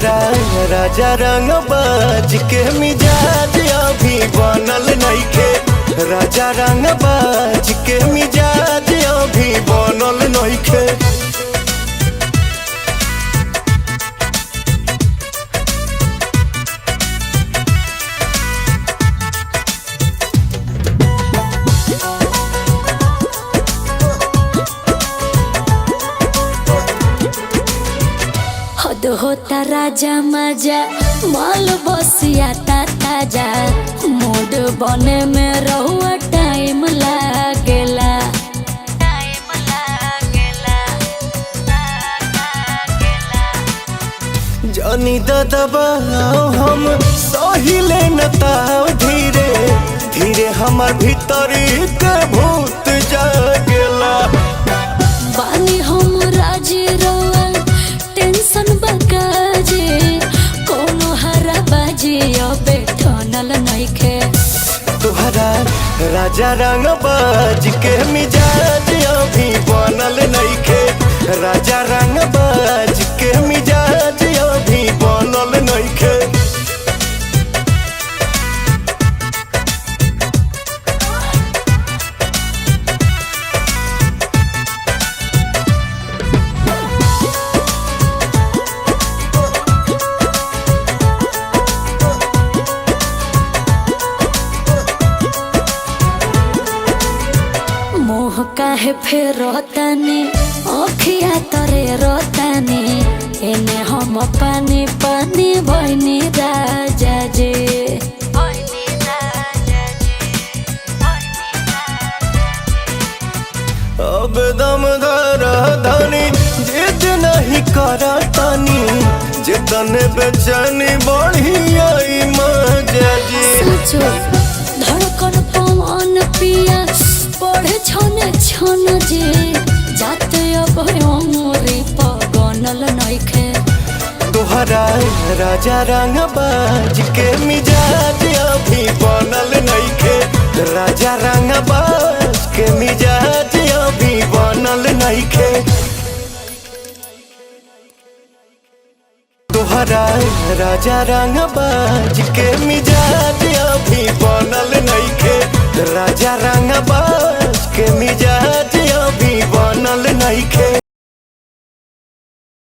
तोहरा राजा रंग बाज के मिजाज अभी बनल नइखे। राजा रंग बाज के मिजाज अभी बनल नइखे। हद होता राजा मजा माल बसिया ताजा मूड बने में रहुआ टाइम लागेला। जानी दबाओ हम सहिले न ताव धीरे धीरे हमर भीतरी के भूत जागेला। बानी हम राजी रवा टेंशन बकाजे कोनो हरा बाजी अबे ठनल नइखे। तोहरा राजा रंग बाज के मिजाज अभी बनल नइखे। राजा रंग बाज के मिजाज अभी बनल नइखे। मोह काहे फेर रोतानी अखिया तरे रोतानी एने हम पानी पानी भइनी राजा जे। अब दम धरा धनी जिद नहीं करतानी जितने बेचैनी बढ़ी आई मजा जी। सचो धड़कन पवन पिया पढ़े छने छन जे जाते अब अमरे पगनल नइखे। तोहरा राजा रंग बाज के मिजाज अभी बनल नइखे। राजा रंग बाज के मिजाज अभी बनल नइखे। तोहरा राजा रंग बाज के मिजाज अभी बनल नइखे। राजा